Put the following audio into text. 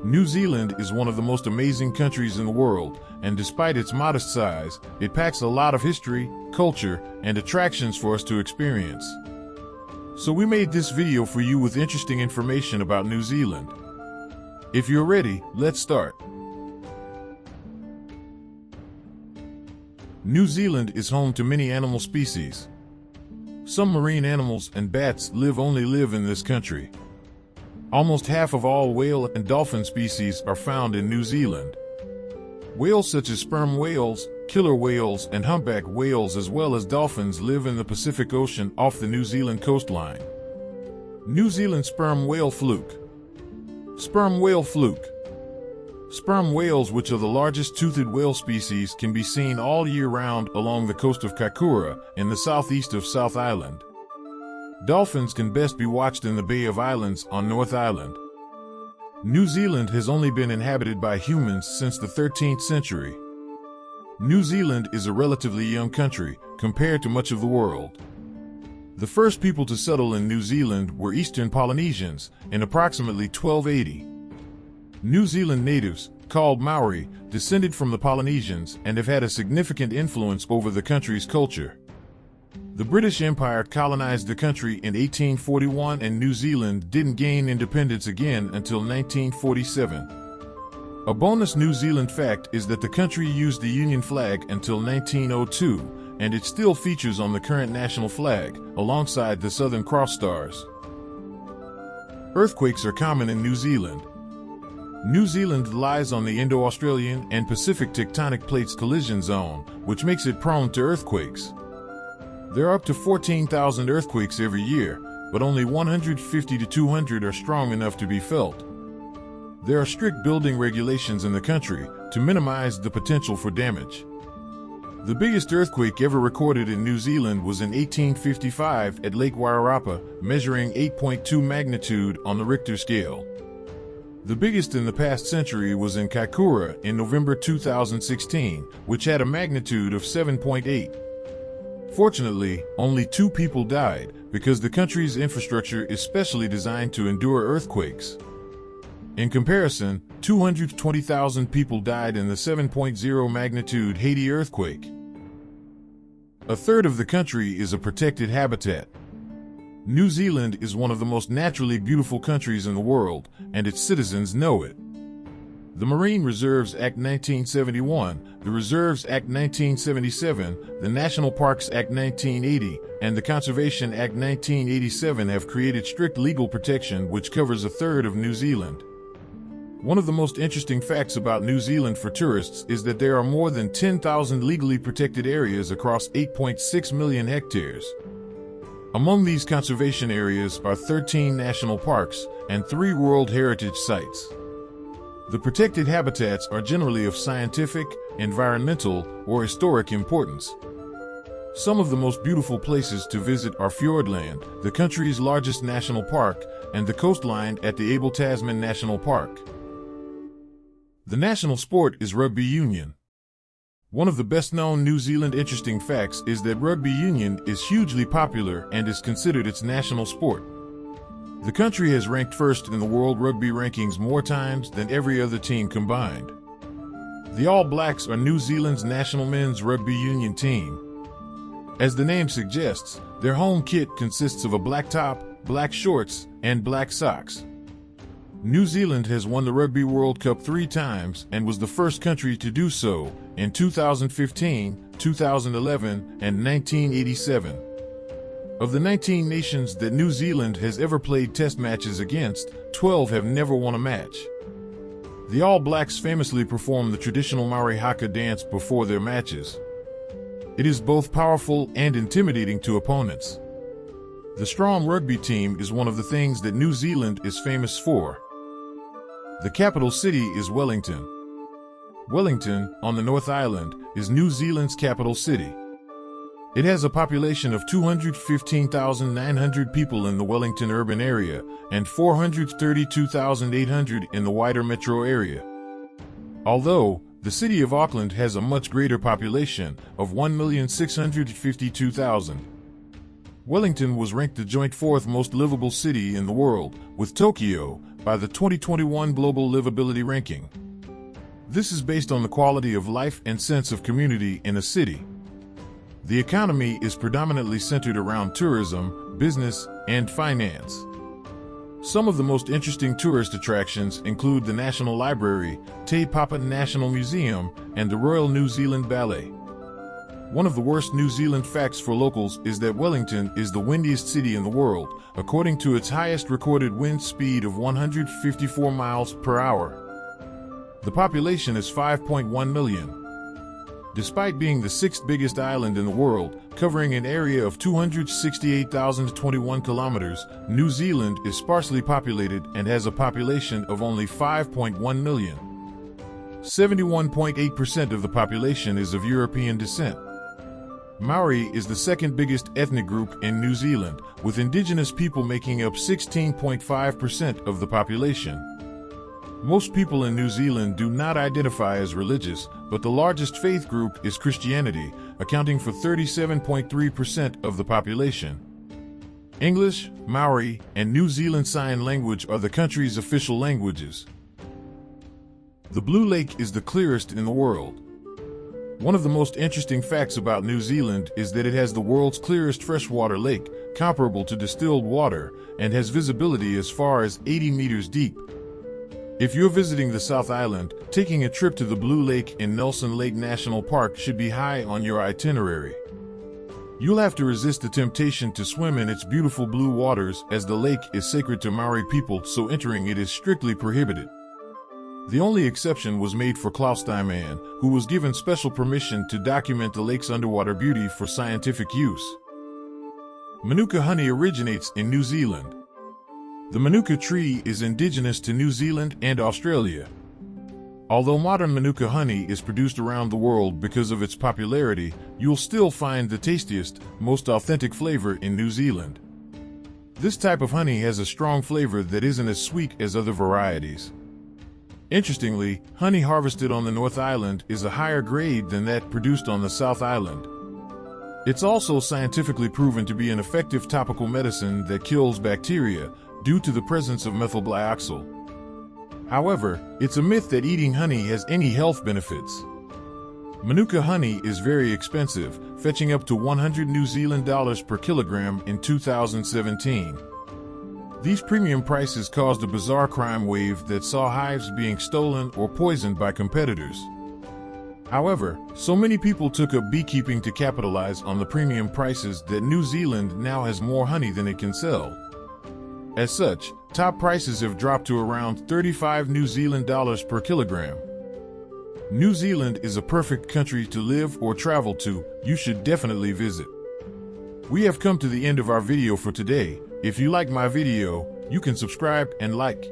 New Zealand is one of the most amazing countries in the world, and despite its modest size, it packs a lot of history, culture, and attractions for us to experience. So we made this video for you with interesting information about New Zealand. If you're ready, let's start. New Zealand is home to many animal species. Some marine animals and bats only live in this country. Almost half of all whale and dolphin species are found in New Zealand. Whales such as sperm whales, killer whales, and humpback whales as well as dolphins live in the Pacific Ocean off the New Zealand coastline. New Zealand sperm whale fluke. Sperm whale fluke. Sperm whales, which are the largest toothed whale species, can be seen all year round along the coast of Kaikoura in the southeast of South Island. Dolphins can best be watched in the Bay of Islands on North Island. New Zealand has only been inhabited by humans since the 13th century. New Zealand is a relatively young country compared to much of the world. The first people to settle in New Zealand were Eastern Polynesians in approximately 1280. New Zealand natives, called Maori, descended from the Polynesians and have had a significant influence over the country's culture. The British Empire colonized the country in 1841 and New Zealand didn't gain independence again until 1947. A bonus New Zealand fact is that the country used the Union flag until 1902, and it still features on the current national flag, alongside the Southern Cross stars. Earthquakes are common in New Zealand. New Zealand lies on the Indo-Australian and Pacific tectonic plates collision zone, which makes it prone to earthquakes. There are up to 14,000 earthquakes every year, but only 150 to 200 are strong enough to be felt. There are strict building regulations in the country to minimize the potential for damage. The biggest earthquake ever recorded in New Zealand was in 1855 at Lake Wairarapa, measuring 8.2 magnitude on the Richter scale. The biggest in the past century was in Kaikoura in November 2016, which had a magnitude of 7.8. Fortunately, only 2 people died because the country's infrastructure is specially designed to endure earthquakes. In comparison, 220,000 people died in the 7.0 magnitude Haiti earthquake. A third of the country is a protected habitat. New Zealand is one of the most naturally beautiful countries in the world, and its citizens know it. The Marine Reserves Act 1971, the Reserves Act 1977, the National Parks Act 1980, and the Conservation Act 1987 have created strict legal protection which covers a third of New Zealand. One of the most interesting facts about New Zealand for tourists is that there are more than 10,000 legally protected areas across 8.6 million hectares. Among these conservation areas are 13 national parks and 3 World Heritage Sites. The protected habitats are generally of scientific, environmental, or historic importance. Some of the most beautiful places to visit are Fiordland, the country's largest national park, and the coastline at the Abel Tasman National Park. The national sport is rugby union. One of the best-known New Zealand interesting facts is that rugby union is hugely popular and is considered its national sport. The country has ranked first in the World Rugby Rankings more times than every other team combined. The All Blacks are New Zealand's national men's rugby union team. As the name suggests, their home kit consists of a black top, black shorts, and black socks. New Zealand has won the Rugby World Cup 3 times and was the first country to do so in 2015, 2011, and 1987. Of the 19 nations that New Zealand has ever played test matches against, 12 have never won a match. The All Blacks famously perform the traditional Maori haka dance before their matches. It is both powerful and intimidating to opponents. The strong rugby team is one of the things that New Zealand is famous for. The capital city is Wellington. Wellington, on the North Island, is New Zealand's capital city. It has a population of 215,900 people in the Wellington urban area and 432,800 in the wider metro area. Although, the city of Auckland has a much greater population of 1,652,000. Wellington was ranked the joint fourth most livable city in the world, with Tokyo, by the 2021 Global Livability Ranking. This is based on the quality of life and sense of community in a city. The economy is predominantly centered around tourism, business, and finance. Some of the most interesting tourist attractions include the National Library, Te Papa National Museum, and the Royal New Zealand Ballet. One of the worst New Zealand facts for locals is that Wellington is the windiest city in the world, according to its highest recorded wind speed of 154 miles per hour. The population is 5.1 million. Despite being the sixth biggest island in the world, covering an area of 268,021 kilometers, New Zealand is sparsely populated and has a population of only 5.1 million. 71.8% of the population is of European descent. Maori is the second biggest ethnic group in New Zealand, with indigenous people making up 16.5% of the population. Most people in New Zealand do not identify as religious, but the largest faith group is Christianity, accounting for 37.3% of the population. English, Maori, and New Zealand Sign Language are the country's official languages. The Blue Lake is the clearest in the world. One of the most interesting facts about New Zealand is that it has the world's clearest freshwater lake, comparable to distilled water, and has visibility as far as 80 meters deep. If you're visiting the South Island, taking a trip to the Blue Lake in Nelson Lake National Park should be high on your itinerary. You'll have to resist the temptation to swim in its beautiful blue waters, as the lake is sacred to Maori people, so entering it is strictly prohibited. The only exception was made for Klaus Steinman, who was given special permission to document the lake's underwater beauty for scientific use. Manuka honey originates in New Zealand. The Manuka tree is indigenous to New Zealand and Australia. Although modern Manuka honey is produced around the world because of its popularity, you'll still find the tastiest, most authentic flavor in New Zealand. This type of honey has a strong flavor that isn't as sweet as other varieties. Interestingly, honey harvested on the North Island is a higher grade than that produced on the South Island. It's also scientifically proven to be an effective topical medicine that kills bacteria, due to the presence of methylglyoxal. However, it's a myth that eating honey has any health benefits. Manuka honey is very expensive, fetching up to 100 New Zealand dollars per kilogram in 2017. These premium prices caused a bizarre crime wave that saw hives being stolen or poisoned by competitors. However, so many people took up beekeeping to capitalize on the premium prices that New Zealand now has more honey than it can sell. As such, top prices have dropped to around 35 New Zealand dollars per kilogram. New Zealand is a perfect country to live or travel to. You should definitely visit. We have come to the end of our video for today. If you like my video, you can subscribe and like.